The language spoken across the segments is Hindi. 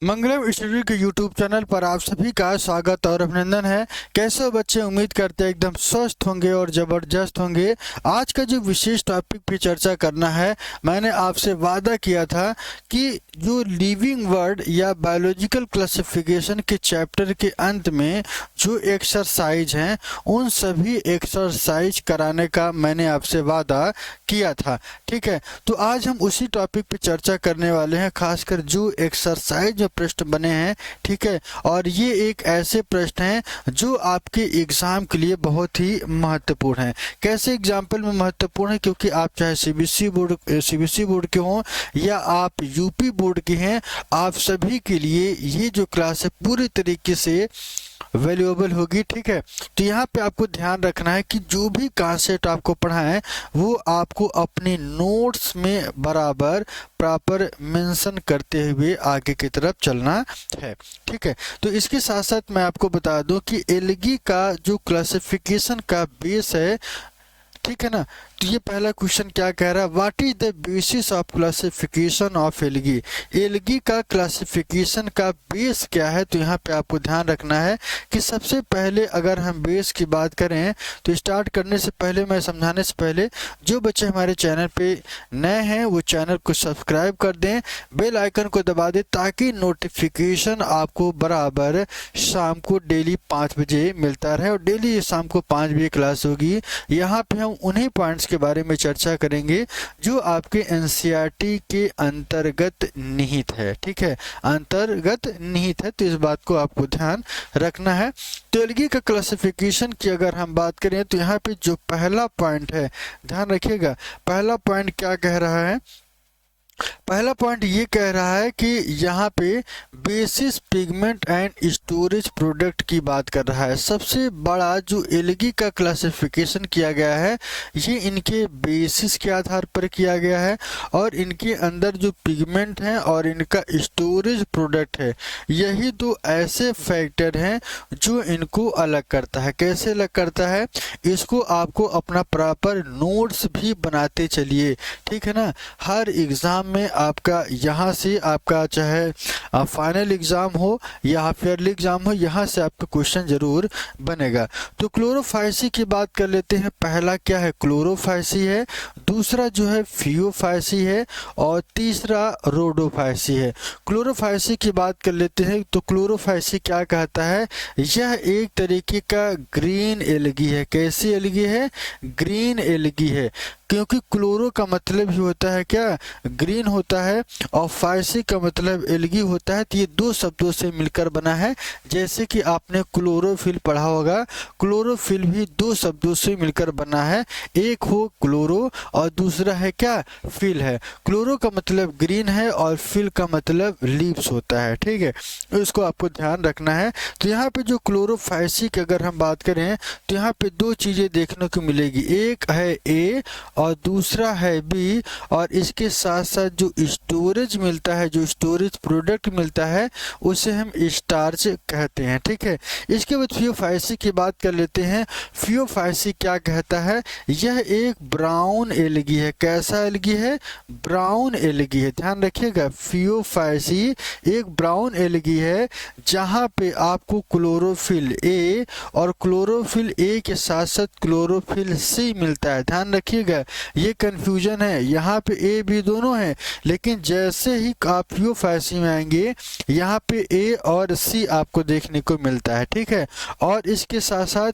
मंगलम इंस्टीट्यूट के यूट्यूब चैनल पर आप सभी का स्वागत और अभिनंदन है। कैसे हो बच्चे? उम्मीद करते हैं एकदम स्वस्थ होंगे और ज़बरदस्त होंगे। आज का जो विशेष टॉपिक पे चर्चा करना है, मैंने आपसे वादा किया था कि जो लिविंग वर्ड या बायोलॉजिकल क्लासिफिकेशन के चैप्टर के अंत में जो एक्सरसाइज हैं, उन सभी एक्सरसाइज कराने का मैंने आपसे वादा किया था। ठीक है, तो आज हम उसी टॉपिक पे चर्चा करने वाले हैं, खासकर जो एक्सरसाइज प्रश्न बने हैं। ठीक है, और ये एक ऐसे प्रश्न हैं जो आपके एग्जाम के लिए बहुत ही महत्वपूर्ण है। कैसे एग्जाम्पल में महत्वपूर्ण है? क्योंकि आप चाहे सीबीएसई बोर्ड के हों या आप यूपी बोर्ड के हैं, आप सभी के लिए ये जो क्लास है पूरी तरीके से वैल्यूएबल होगी। ठीक है, तो यहाँ पे आपको ध्यान रखना है कि जो भी कॉन्सेप्ट आपको पढ़ाएं वो आपको अपने नोट्स में बराबर प्रॉपर मेंशन करते हुए आगे की तरफ चलना है। ठीक है, तो इसके साथ साथ मैं आपको बता दूं कि एल्गी का जो क्लासिफिकेशन का बेस है, ठीक है ना, तो ये पहला क्वेश्चन क्या कह रहा है? What is the basis of classification of algae? Algae का क्लासिफिकेशन का बेस क्या है? तो यहाँ पे आपको ध्यान रखना है कि सबसे पहले अगर हम बेस की बात करें तो स्टार्ट करने से पहले, मैं समझाने से पहले, जो बच्चे हमारे चैनल पे नए हैं वो चैनल को सब्सक्राइब कर दें, बेल आइकन को दबा दें ताकि नोटिफिकेशन आपको बराबर शाम को डेली 5 बजे मिलता रहे। और डेली शाम को 5 बजे क्लास होगी। यहाँ पे हम उन्हीं पॉइंट्स के बारे में चर्चा करेंगे जो आपके एनसीईआरटी के अंतर्गत निहित है। ठीक है, अंतर्गत निहित है, तो इस बात को आपको ध्यान रखना है। तो एल्गी का क्लासिफिकेशन की अगर हम बात करें तो यहाँ पे जो पहला पॉइंट है, ध्यान रखिएगा, पहला पॉइंट क्या कह रहा है? पहला पॉइंट ये कह रहा है कि यहाँ पे basis pigment and storage product की बात कर रहा है। सबसे बड़ा जो एल्गी का क्लासिफिकेशन किया गया है ये इनके बेसिस के आधार पर किया गया है, और इनके अंदर जो पिगमेंट हैं और इनका स्टोरेज प्रोडक्ट है, यही दो ऐसे फैक्टर हैं जो इनको अलग करता है। कैसे अलग करता है? इसको आपको अपना प्रॉपर नोट्स भी बनाते चलिए। ठीक है ना, हर एग्जाम में आपका यहाँ से आपका चाहे फाइनल एग्जाम हो या हाफ ईयरली एग्जाम हो, यहाँ से आपका क्वेश्चन जरूर बनेगा। तो क्लोरोफाइसी की बात कर लेते हैं। पहला क्या है? क्लोरोफाइसी है, दूसरा जो है फियोफाइसी है, और तीसरा रोडोफाइसी है। क्लोरोफाइसी की बात कर लेते हैं तो क्लोरोफाइसी क्या कहता है? यह एक तरीके का ग्रीन एल्गी है। कैसी एल्गी है? ग्रीन एल्गी है, क्योंकि क्लोरो का मतलब ही होता है क्या? ग्रीन होता है, और फाइसी का मतलब एल्गी होता है। तो ये दो शब्दों से मिलकर बना है। जैसे कि आपने क्लोरोफिल पढ़ा होगा, क्लोरोफिल भी दो शब्दों से मिलकर बना है, एक हो क्लोरो और दूसरा है क्या? फिल है। क्लोरो का मतलब ग्रीन है और फिल का मतलब लीव्स होता है। ठीक है, तो इसको आपको ध्यान रखना है। तो यहाँ पे जो क्लोरोफाइसी की अगर हम बात करें तो यहाँ पे दो चीजें देखने को मिलेगी, एक है ए और दूसरा है बी, और इसके साथ साथ जो स्टोरेज मिलता है, जो स्टोरेज प्रोडक्ट मिलता है, उसे हम स्टार्च कहते हैं। ठीक है, इसके बाद फियोफाइसी की बात कर लेते हैं। फियोफाइसी क्या कहता है? यह एक ब्राउन एल्गी है। कैसा एल्गी है? ब्राउन एल्गी है। ध्यान रखिएगा, फियोफाइसी एक ब्राउन एल्गी है जहां पे आपको क्लोरोफिल ए और क्लोरोफिल ए के साथ साथ क्लोरोफिल सी मिलता है। ध्यान रखिएगा, ये कंफ्यूजन है, यहाँ पे ए बी दोनों है, लेकिन जैसे ही आप फियोफाइसी में आएंगे यहाँ पे ए और सी आपको देखने को मिलता है। ठीक है, और इसके साथ साथ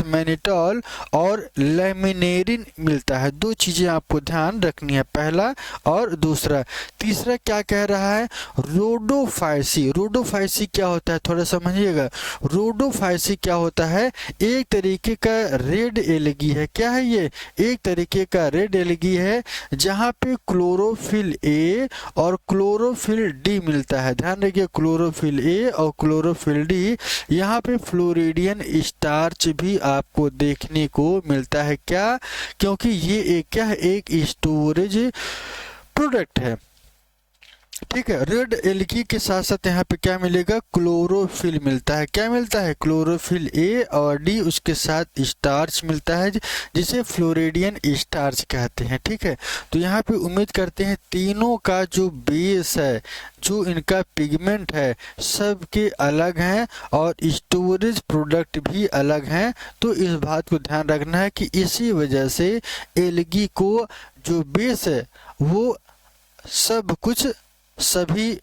मैनिटॉल और लेमिनेरिन मिलता है। दो चीजें आपको ध्यान रखनी है, पहला और दूसरा। तीसरा क्या कह रहा है? रोडोफाइसी। रोडोफाइसी क्या होता है? थोड़ा समझिएगा। रोडोफाइसी क्या होता है? एक तरीके का रेड एल्गी है। क्या है ये? एक तरीके का रेड एल्गी है जहां पे क्लोरोफिल ए और क्लोरोफिल डी मिलता है। ध्यान रखिए, क्लोरोफिल ए और क्लोरोफिल डी। यहाँ पे फ्लोरिडियन स्टार्च भी आपको देखने को मिलता है। क्या? क्योंकि ये एक क्या है? एक स्टोरेज प्रोडक्ट है। ठीक है। रेड एल्गी के साथ साथ यहाँ पे क्या मिलेगा, क्लोरोफिल मिलता है। क्या मिलता है, क्लोरोफिल ए और डी, उसके साथ स्टार्च मिलता है जिसे फ्लोरिडियन स्टार्च कहते हैं। ठीक है, तो यहाँ पे उम्मीद करते हैं तीनों का जो बेस है, जो इनका पिगमेंट है, सब के अलग हैं और स्टोरेज प्रोडक्ट भी अलग हैं। तो इस बात को ध्यान रखना है कि इसी वजह से एल्गी को जो बेस है वो सब कुछ सभी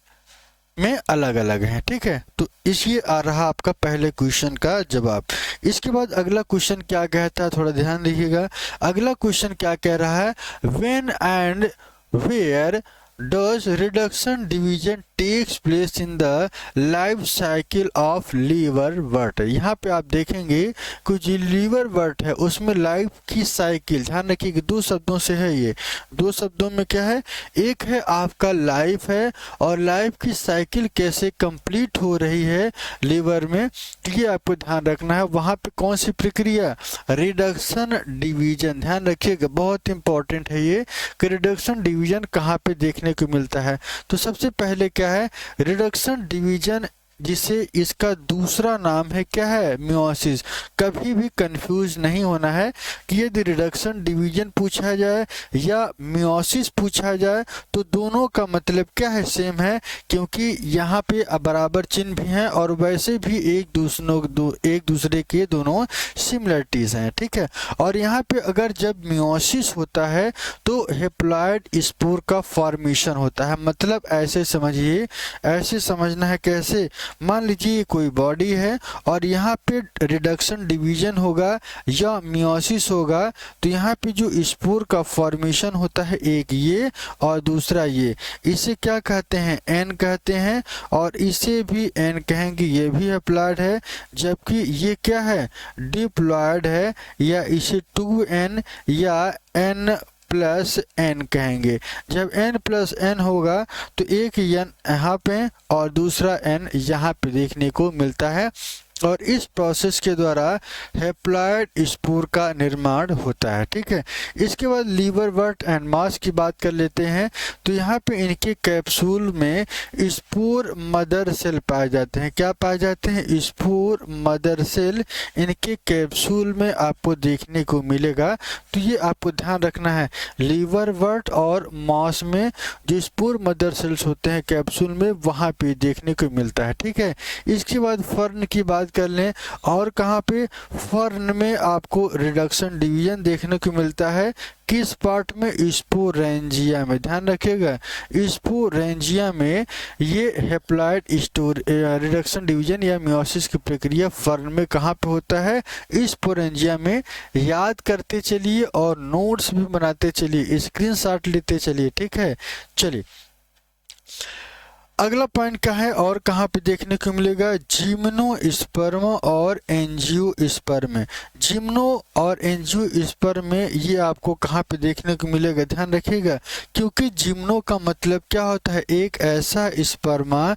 में अलग अलग हैं। ठीक है, तो ये आ रहा आपका पहले क्वेश्चन का जवाब। इसके बाद अगला क्वेश्चन क्या कहता है, थोड़ा ध्यान रखिएगा। अगला क्वेश्चन क्या कह रहा है, when and where does reduction division takes place in the life cycle of liverwort. यहाँ पे आप देखेंगे कि जो लीवरवर्ट है उसमें लाइफ की साइकिल, ध्यान रखिए दो शब्दों से है, ये दो शब्दों में क्या है, एक है आपका लाइफ है और लाइफ की साइकिल कैसे कंप्लीट हो रही है लीवर में, ये आपको ध्यान रखना है। वहाँ पे कौन सी प्रक्रिया, रिडक्शन डिवीजन, ध्यान रखिएगा बहुत इंपॉर्टेंट है ये कि रिडक्शन डिवीजन कहाँ पे देखने को मिलता है। तो सबसे पहले क्या है, रिडक्शन डिवीजन जिसे इसका दूसरा नाम है क्या है, मियोसिस। कभी भी कंफ्यूज नहीं होना है कि यदि रिडक्शन डिवीजन पूछा जाए या मियोसिस पूछा जाए तो दोनों का मतलब क्या है, सेम है, क्योंकि यहाँ पे बराबर चिन्ह भी हैं और वैसे भी एक दूसरे के दोनों सिमिलरिटीज हैं। ठीक है, और यहाँ पे अगर जब मियोसिस होता है तो हेप्लॉइड स्पोर का फॉर्मेशन होता है। मतलब ऐसे समझिए, ऐसे समझना है कैसे, मान लीजिए कोई बॉडी है और यहाँ पे रिडक्शन डिवीजन होगा या मियोसिस होगा, तो यहाँ पे जो स्पोर का फॉर्मेशन होता है, एक ये और दूसरा ये, इसे क्या कहते हैं, एन कहते हैं, और इसे भी एन कहेंगे, ये भी हैप्लॉइड है। जबकि ये क्या है, डिप्लॉइड है, या इसे 2n या n प्लस एन कहेंगे। जब n प्लस एन होगा तो एक n यहाँ पे और दूसरा n यहाँ पे देखने को मिलता है, और इस प्रोसेस के द्वारा हैप्लॉइड स्पोर का निर्माण होता है। ठीक है, इसके बाद लीवरवर्ट एंड मास की बात कर लेते हैं। तो यहाँ पे इनके कैप्सूल में स्पोर मदर सेल पाए जाते हैं। क्या पाए जाते हैं, स्पोर मदर सेल इनके कैप्सूल में आपको देखने को मिलेगा। तो ये आपको ध्यान रखना है, लीवरवर्ट और मास में जो स्पोर मदर सेल्स होते हैं कैप्सूल में, वहाँ पे देखने को मिलता है। ठीक है, इसके बाद फर्न की बात कर लें, और कहाँ पे, फर्न में आपको रिडक्शन डिवीजन देखने को मिलता है। किस पार्ट में, स्पोरेंजिया में, ध्यान रखिएगा स्पोरेंजिया में ये हैप्लॉइड स्टोर रिडक्शन डिवीजन या मियोसिस की प्रक्रिया फर्न में कहाँ पे होता है, स्पोरेंजिया में। याद करते चलिए और नोट्स भी बनाते चलिए, स्क्रीनशॉट लेते चलिए। ठीक है, चलिए अगला पॉइंट क्या है, और कहाँ पे देखने को मिलेगा, जिम्नोस्पर्म और एंजियोस्पर्म। जिम्नो और एंजियोस्पर्म में ये आपको कहाँ पे देखने को मिलेगा, ध्यान रखिएगा, क्योंकि जिम्नो का मतलब क्या होता है, एक ऐसा स्पर्मा,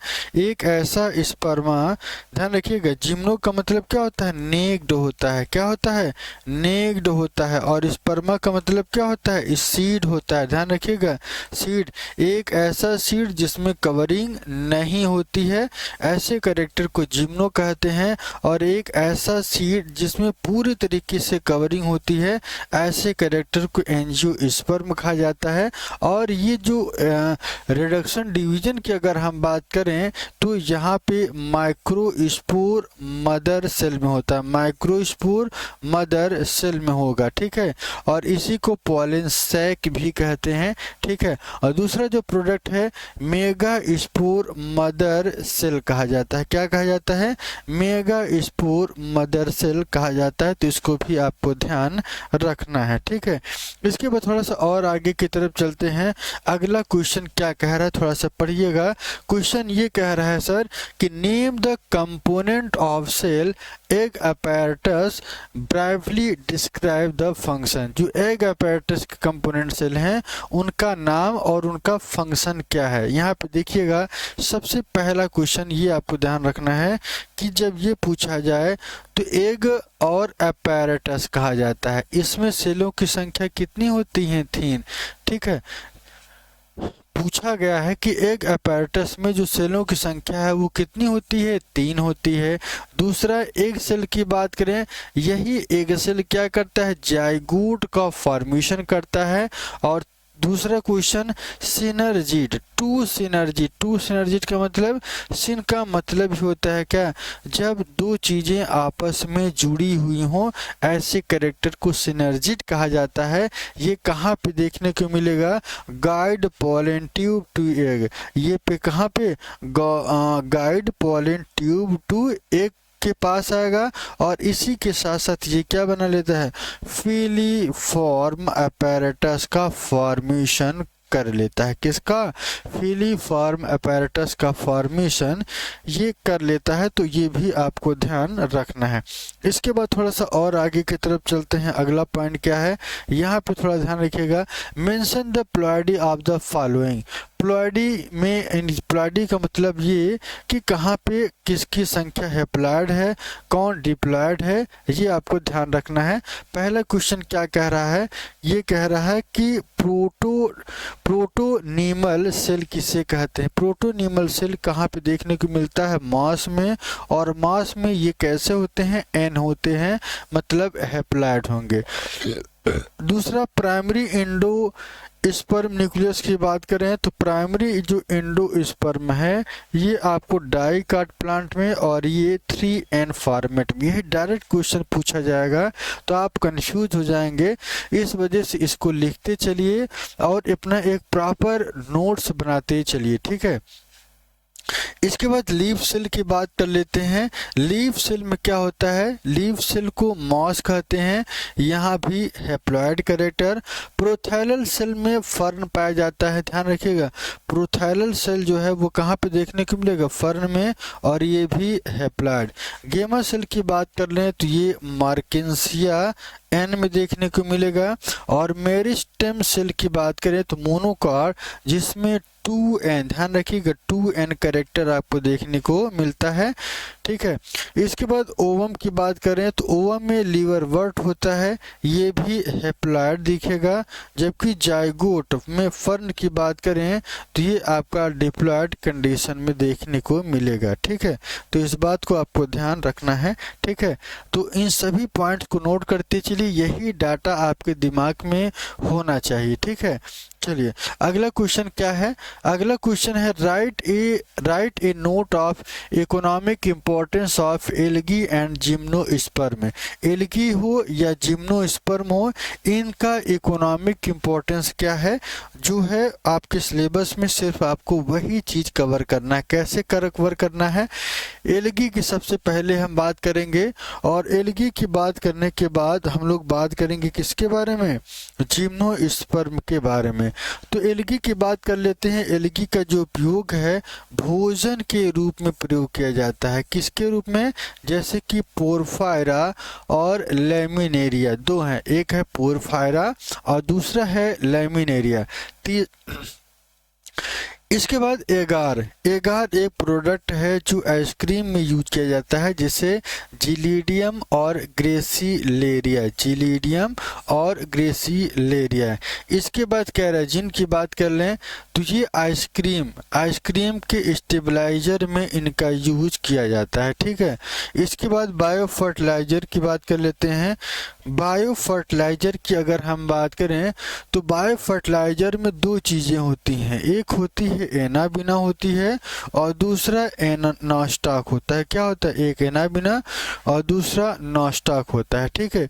ध्यान रखिएगा जिम्नो का मतलब क्या होता है, नेक्ड होता है। क्या होता है, नेक्ड होता है। और स्पर्मा का मतलब क्या होता है, सीड होता है। ध्यान रखिएगा सीड, एक ऐसा सीड जिसमें कवरिंग नहीं होती है, ऐसे कैरेक्टर को जिम्नो कहते हैं। और एक ऐसा सीड जिसमें पूरी तरीके से कवरिंग होती है, ऐसे कैरेक्टर को एंजियोस्पर्म कहा जाता है। और ये जो रिडक्शन डिवीजन की अगर हम बात करें तो यहाँ पे माइक्रोस्पोर मदर सेल में होता है, माइक्रोस्पोर मदर सेल में होगा। ठीक है, और इसी को पॉलन सैक भी कहते हैं। ठीक है, और दूसरा जो प्रोडक्ट है मेगा स्पोर मदर सेल कहा जाता है। क्या कहा जाता है, मेगा स्पोर मदर सेल कहा जाता है। तो इसको भी आपको ध्यान रखना है। ठीक है, इसके बाद थोड़ा सा और आगे की तरफ चलते हैं। अगला क्वेश्चन क्या कह रहा है, थोड़ा सा पढ़िएगा। क्वेश्चन ये कह रहा है सर कि name the component of cell egg apparatus briefly describe the function. जो एग अपैरेटस के कंपोनेंट सेल हैं उनका नाम और उनका फंक्शन क्या है। यहाँ पे देखिएगा सबसे पहला क्वेश्चन ये आपको ध्यान रखना है कि जब ये पूछा जाए तो एग और अपैरेटस कहा जाता है। इसमें सेलों की संख्या कितनी होती है, 3। ठीक है, पूछा पूछा गया है कि एक अपैरेटस में जो सेलों की संख्या है वो कितनी होती है, 3 होती है। दूसरा, एक सेल की बात करें, यही एक सेल क्या करता है, जाइगोट का फॉर्मेशन करता है। और दूसरा क्वेश्चन, सिनर्जिड, टू सिनर्जिड का मतलब, सिन का मतलब ही होता है क्या, जब दो चीजें आपस में जुड़ी हुई हों, ऐसे कैरेक्टर को सिनर्जिड कहा जाता है। ये कहाँ पे देखने को मिलेगा, guide pollen tube to egg, ये पे कहाँ पे, guide pollen tube to egg के पास आएगा। और इसी के साथ साथ ये क्या बना लेता है, फिलीफॉर्म अपैरेटस का फॉर्मेशन कर लेता है। किसका, फिलीफॉर्म अपैरेटस का फॉर्मेशन ये कर लेता है। तो ये भी आपको ध्यान रखना है। इसके बाद थोड़ा सा और आगे की तरफ चलते हैं। अगला पॉइंट क्या है, यहाँ पे थोड़ा ध्यान रखिएगा, mention the ploidy of the following. Ploidy में, प्लॉयडी का मतलब ये कि कहाँ पे किसकी संख्या हैप्लॉयड है, कौन डिप्लॉयड है, ये आपको ध्यान रखना है। पहला क्वेश्चन क्या कह रहा है, ये कह रहा है कि प्रोटोनीमल सेल किसे कहते हैं। प्रोटोनीमल सेल कहाँ पे देखने को मिलता है, मास में। और मास में ये कैसे होते हैं, एन होते हैं, मतलब हैप्लॉयड होंगे। दूसरा, प्राइमरी इंडो स्पर्म न्यूक्लियस की बात करें तो प्राइमरी जो एंडोस्पर्म है ये आपको डाइकाट प्लांट में और ये 3N फॉर्मेट में, यही डायरेक्ट क्वेश्चन पूछा जाएगा तो आप कंफ्यूज हो जाएंगे। इस वजह से इसको लिखते चलिए और अपना एक प्रॉपर नोट्स बनाते चलिए, ठीक है। इसके बाद लीफ सेल की बात कर लेते हैं। लीफ सेल में क्या होता है, लीफ सेल को मॉस कहते हैं, यहाँ भी हैप्लॉयड कैरेक्टर। प्रोथैलल सेल में फर्न पाया जाता है, ध्यान रखिएगा। प्रोथैलल सेल जो है वो कहाँ पे देखने को मिलेगा, फर्न में, और ये भी हैप्लॉयड। गेमा सेल की बात कर लें तो ये मार्केंसिया एन में देखने को मिलेगा। और मेरिस्टेम सेल की बात करें तो मोनोकॉट, जिसमें 2N, ध्यान रखिएगा 2N कैरेक्टर आपको देखने को मिलता है, ठीक है। इसके बाद ओवम की बात करें तो ओवम में लीवरवर्ट होता है, ये भी हैप्लॉयड दिखेगा। जबकि जाइगोट में फर्न की बात करें तो ये आपका डिप्लॉयड कंडीशन में देखने को मिलेगा, ठीक है। तो इस बात को आपको ध्यान रखना है, ठीक है। तो इन सभी पॉइंट्स को नोट करते चलिए, यही डाटा आपके दिमाग में होना चाहिए, ठीक है। चलिए अगला क्वेश्चन क्या है, अगला क्वेश्चन है right A note of economic importance of algae and gymnosperm. Algae हो या जिम्नोस्पर्म हो, इनका इकोनॉमिक इंपॉर्टेंस क्या है, जो है आपके सिलेबस में सिर्फ आपको वही चीज कवर करना है। कैसे कवर करना है, एल्गी की सबसे पहले हम बात करेंगे और एल्गी की बात करने के बाद हम लोग बात करेंगे किसके बारे में, जिम्नोस्पर्म के बारे में। तो एल्गी की बात कर लेते हैं। एल्गी का जो उपयोग है भोजन के रूप में प्रयोग किया जाता है, किसके रूप में, जैसे कि पोरफायरा और लैमिनेरिया, दो हैं, एक है पोरफायरा और दूसरा है लैमिनेरिया। इसके बाद एगार एक प्रोडक्ट है जो आइसक्रीम में यूज किया जाता है, जिसे जिलीडियम और ग्रेसीलेरिया। इसके बाद कैराजिन की बात कर लें तो ये आइसक्रीम के स्टेबलाइजर में इनका यूज किया जाता है, ठीक है। इसके बाद बायो फर्टिलाइजर की बात कर लेते हैं। बायो फर्टिलाइजर की अगर हम बात करें तो बायो फर्टिलाइजर में दो चीज़ें होती हैं, एक होती है एनाबिना होती है और दूसरा नॉस्टॉक होता है। क्या होता है, एक एनाबिना और दूसरा नॉस्टॉक होता है, ठीक है।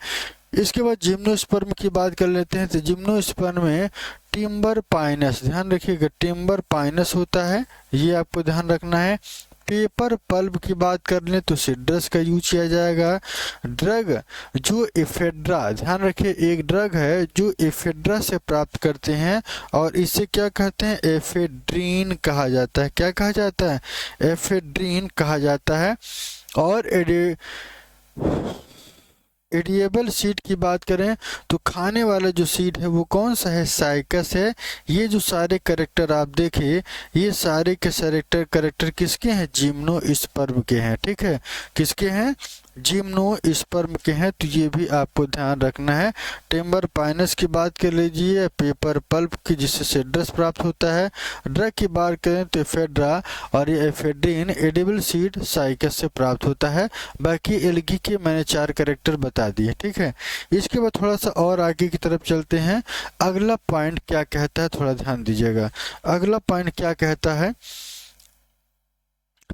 इसके बाद जिम्नोस्पर्म की बात कर लेते हैं। तो जिम्नोस्पर्म में टिम्बर पाइनस, ध्यान रखिएगा टिम्बर पाइनस होता है, ये आपको ध्यान रखना है। पेपर पल्प की बात कर लें तो सिट्रस का यूज किया जाएगा। ड्रग जो एफेड्रा, ध्यान रखिए एक ड्रग है जो एफेड्रा से प्राप्त करते हैं और इसे क्या कहते हैं, एफेड्रीन कहा जाता है। क्या कहा जाता है, एफेड्रीन कहा जाता है। और एडिएबल सीड की बात करें तो खाने वाला जो सीड है वो कौन सा है, साइकस है। ये जो सारे कैरेक्टर आप देखें, ये सारे के कैरेक्टर किसके हैं, जिम्नोस्पर्म के हैं, ठीक है। किसके हैं, जिम्नोस्पर्म के हैं, तो ये भी आपको ध्यान रखना है। टिम्बर पाइनस की बात कर लीजिए, पेपर पल्प की जिससे सिट्रस प्राप्त होता है। ड्रग की बात करें तो एफेड्रा और ये एफेड्रिन एडिबल सीड साइकस से प्राप्त होता है। बाकी एल्गी के मैंने 4 कैरेक्टर बता दिए, ठीक है। इसके बाद थोड़ा सा और आगे की तरफ चलते हैं। अगला पॉइंट क्या कहता है, थोड़ा ध्यान दीजिएगा। अगला पॉइंट क्या कहता है,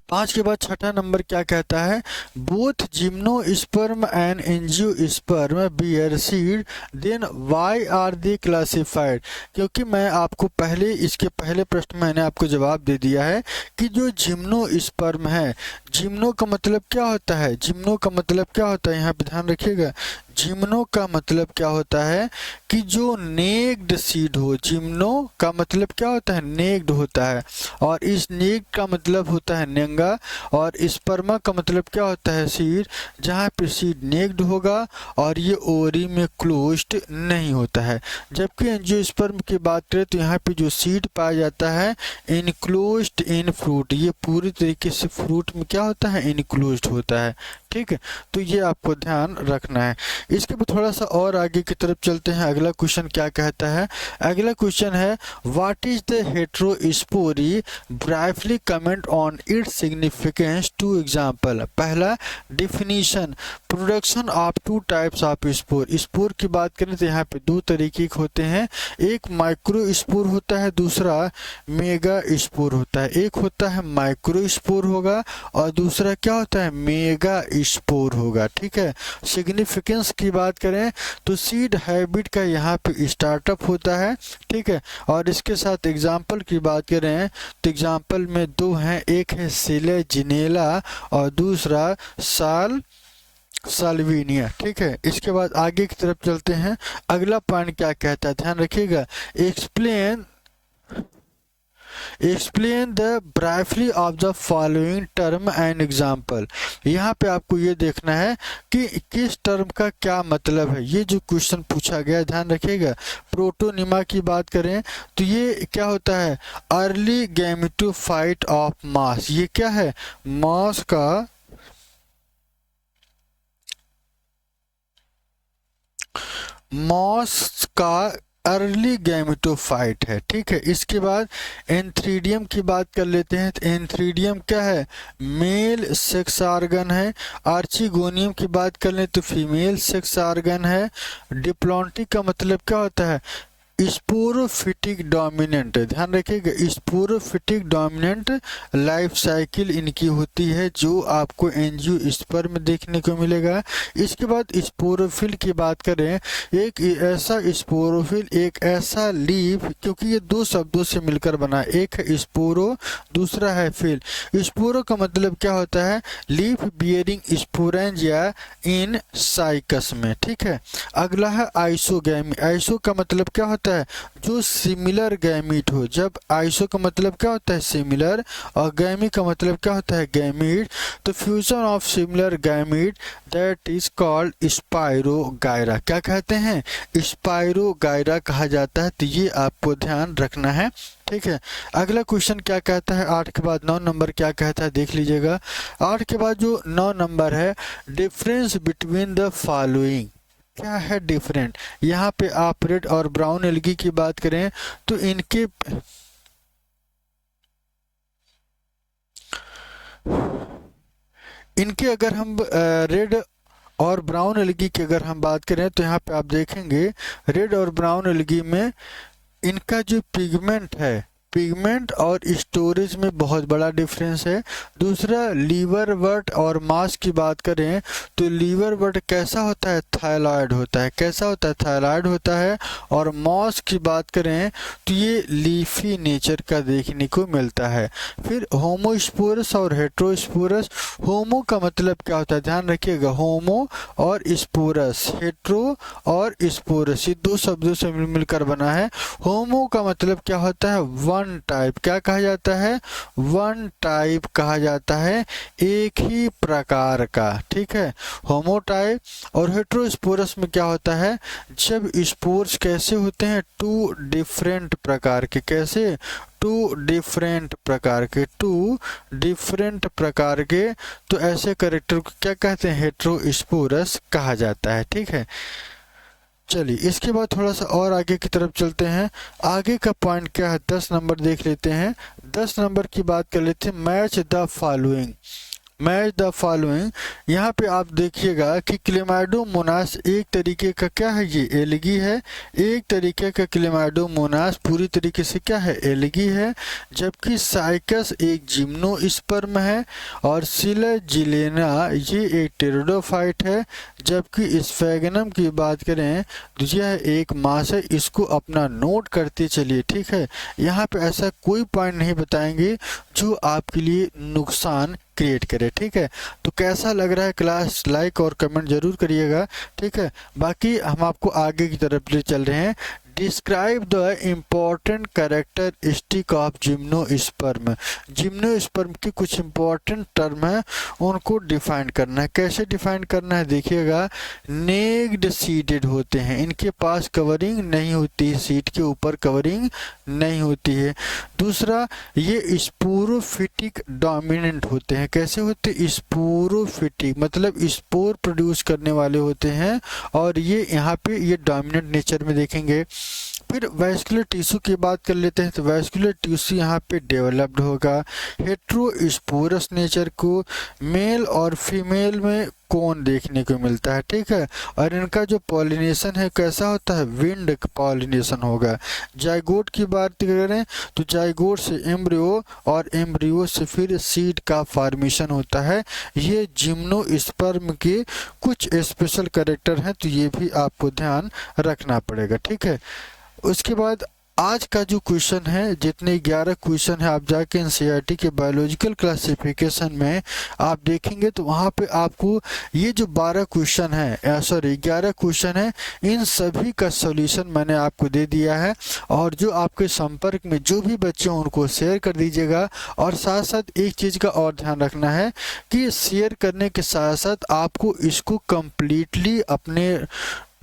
5 के बाद छठा नंबर क्या कहता है, both gymnosperm and angiosperm bear seed, then why are they classified. क्योंकि मैं आपको पहले इसके पहले प्रश्न मैंने आपको जवाब दे दिया है कि जो जिम्नोस्पर्म है, जिम्नो का मतलब क्या होता है, जिम्नो का मतलब क्या होता है, यहाँ पे ध्यान रखिएगा। जिम्नो का मतलब क्या होता है कि जो नेक्ड सीड हो, जिम्नो का मतलब क्या होता है, नेक्ड होता है, और इस नेक्ड का मतलब होता है नेंगा, और स्पर्मा का मतलब क्या होता है, सीड, जहाँ पे सीड नेक्ड होगा और ये ओवरी में क्लोज्ड नहीं होता है। जबकि एंजियोस्पर्म की बात करें तो यहाँ पे जो सीड पाया जाता है इनक्लोज्ड इन फ्रूट, ये पूरी तरीके से फ्रूट में क्या होता है, इनक्लोज्ड होता है, ठीक है। तो ये आपको ध्यान रखना है। इसके बाद थोड़ा सा और आगे की तरफ चलते हैं। अगला क्वेश्चन क्या कहता है, अगला क्वेश्चन है what is the heterospory, briefly comment on its significance to example. पहला definition, production of 2 types of spore. Spore की बात करें तो यहाँ पे 2 तरीके के होते हैं, एक माइक्रो स्पोर होता है, दूसरा मेगा स्पोर होता है। एक होता है माइक्रो स्पोर होगा और दूसरा क्या होता है, मेगा स्पोर होगा, ठीक है। सिग्निफिकेंस की बात करें तो सीड हैबिट का यहाँ पे स्टार्टअप होता है, ठीक है। और इसके साथ एग्जाम्पल की बात करें तो एग्जाम्पल में 2 हैं, एक है सिलेजिनेला और दूसरा साल्विनिया, ठीक है। इसके बाद आगे की तरफ चलते हैं। अगला पॉइंट क्या कहता है, ध्यान रखिएगा। Explain the briefly of the following term and example. यहाँ पे आपको ये देखना है कि किस टर्म का क्या मतलब है। ये जो क्वेश्चन पूछा गया, ध्यान रखिएगा। प्रोटोनिमा की बात करें तो ये क्या होता है, अर्ली गैमेटोफाइट ऑफ मास। ये क्या है, मॉस का अर्ली गैमेटोफाइट है, ठीक है। इसके बाद एंथ्रीडियम की बात कर लेते हैं तो एंथ्रीडियम क्या है, मेल सेक्स ऑर्गन है। आर्चिगोनियम की बात कर लें तो फीमेल सेक्स ऑर्गन है। डिप्लॉन्टिक का मतलब क्या होता है, स्पोरोफिटिक डोमिनेंट। ध्यान रखिएगा, स्पोरोफिटिक डोमिनेंट लाइफ साइकिल इनकी होती है, जो आपको एंजियोस्पर्म में देखने को मिलेगा। इसके बाद स्पोरोफिल की बात करें, एक ऐसा स्पोरोफिल, एक ऐसा लीफ, क्योंकि ये 2 शब्दों से मिलकर बना, एक है स्पोरो, दूसरा है फिल। स्पोरो का मतलब क्या होता है, लीफ बियरिंग स्पोरेंजिया इन साइकस में, ठीक है। अगला है आइसोगैमी। आइसो का मतलब क्या होता है, जो सिमिलर गैमीट हो। जब आइसो का मतलब क्या होता है, सिमिलर, और गैमी का मतलब क्या होता है, गैमीट। तो fusion of similar gamete that is called spirogyra. क्या कहते हैं, स्पाइरोगायरा कहा जाता है। तो ये आपको ध्यान रखना है, ठीक है। अगला क्वेश्चन क्या कहता है, 8 के बाद 9 नंबर क्या कहता है, देख लीजिएगा। 8 के बाद जो 9 नंबर है, डिफरेंस बिटवीन द फॉलोइंग। क्या है डिफरेंट, यहाँ पे आप रेड और ब्राउन एल्गी की बात करें तो इनके अगर हम रेड और ब्राउन एल्गी की अगर हम बात करें तो यहाँ पे आप देखेंगे रेड और ब्राउन एल्गी में इनका जो पिगमेंट है, पिगमेंट और स्टोरेज में बहुत बड़ा डिफरेंस है। दूसरा लीवर वर्ट और मास की बात करें तो लीवर वर्ट कैसा होता है, थायराइड होता है। कैसा होता है, थायराइड होता है। और मास की बात करें तो ये लीफी नेचर का देखने को मिलता है। फिर होमोस्पोरस और हेट्रोस्पोरस। होमो का मतलब क्या होता है, ध्यान रखिएगा, होमो और स्पोरस, हेट्रो और स्पोरस, ये 2 शब्दों से मिलकर बना है। होमो का मतलब क्या होता है, 1 वन टाइप, क्या कहा जाता है, वन टाइप कहा जाता है, एक ही प्रकार का, ठीक है। होमोटाइप और हेट्रोस्पोरस में क्या होता है, जब स्पोर्स कैसे होते हैं, टू डिफरेंट प्रकार के, कैसे, टू डिफरेंट प्रकार के, टू डिफरेंट प्रकार के, तो ऐसे कैरेक्टर को क्या कहते हैं, हेट्रोस्पोरस कहा जाता है, ठीक है। चलिए इसके बाद थोड़ा सा और आगे की तरफ चलते हैं। आगे का पॉइंट क्या है, 10 नंबर देख लेते हैं। 10 नंबर की बात कर लेते हैं, match the following, match the following. यहाँ पे आप देखिएगा कि क्लेमाइडोमोनास एक तरीके का क्या है, ये एलगी है, एक तरीके का क्लेमाइडोमोनास पूरी तरीके से क्या है, एलगी है, जबकि साइकस एक जिम्नोस्पर्म है और सिलेजिलेना ये एक टेरिडोफाइट है, जबकि स्फेगनम की बात करें तो यह एक मास है। इसको अपना नोट करते चलिए, ठीक है। यहाँ पे ऐसा कोई पॉइंट नहीं बताएंगे जो आपके लिए नुकसान क्रिएट करे, ठीक है। तो कैसा लग रहा है क्लास, लाइक और कमेंट जरूर करिएगा, ठीक है। बाकी हम आपको आगे की तरफ ले चल रहे हैं। Describe the important characteristic of gymnosperm, gymnosperm की कुछ इम्पोर्टेंट टर्म है, उनको डिफाइन करना है। कैसे डिफाइन करना है, देखिएगा, नेक्ड सीडेड होते हैं, इनके पास कवरिंग नहीं होती है, सीड के ऊपर कवरिंग नहीं होती है। दूसरा, ये स्पोरोफिटिक डोमिनेंट होते हैं, कैसे होते हैं, स्पोरोफिटिक मतलब स्पोर प्रोड्यूस करने वाले होते हैं, और ये यहाँ पे ये डोमिनेंट नेचर में देखेंगे। फिर वैस्कुलर टिश्यू की बात कर लेते हैं, तो वैस्कुलर टिश्यू यहाँ पे डेवलप्ड होगा। हेट्रोस्पोरस नेचर को मेल और फीमेल में कौन देखने को मिलता है, ठीक है। और इनका जो पॉलिनेशन है कैसा होता है, विंड पॉलिनेशन होगा। जाइगोट की बात करें तो जाइगोट से एम्ब्रियो और एम्ब्रियो से फिर सीड का फॉर्मेशन होता है। ये जिम्नोस्पर्म के कुछ स्पेशल कैरेक्टर हैं, तो ये भी आपको ध्यान रखना पड़ेगा, ठीक है। उसके बाद आज का जो क्वेश्चन है, जितने 11 क्वेश्चन है, आप जाके एनसीईआरटी के बायोलॉजिकल क्लासिफिकेशन में आप देखेंगे तो वहाँ पे आपको ये जो 12 क्वेश्चन है, सॉरी 11 क्वेश्चन है, इन सभी का सॉल्यूशन मैंने आपको दे दिया है। और जो आपके संपर्क में जो भी बच्चे हैं उनको शेयर कर दीजिएगा। और साथ साथ एक चीज़ का और ध्यान रखना है कि शेयर करने के साथ साथ आपको इसको कम्प्लीटली अपने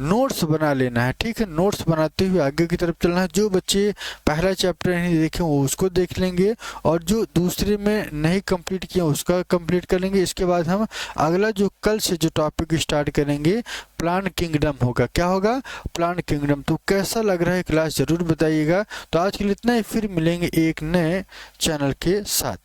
नोट्स बना लेना है, ठीक है। नोट्स बनाते हुए आगे की तरफ चलना है। जो बच्चे पहला चैप्टर नहीं देखे वो उसको देख लेंगे, और जो दूसरे में नहीं कंप्लीट किया उसका कंप्लीट कर लेंगे। इसके बाद हम अगला जो कल से जो टॉपिक स्टार्ट करेंगे, प्लांट किंगडम होगा। क्या होगा, प्लांट किंगडम। तो कैसा लग रहा है क्लास जरूर बताइएगा। तो आज के लिए इतना ही, फिर मिलेंगे एक नए चैनल के साथ।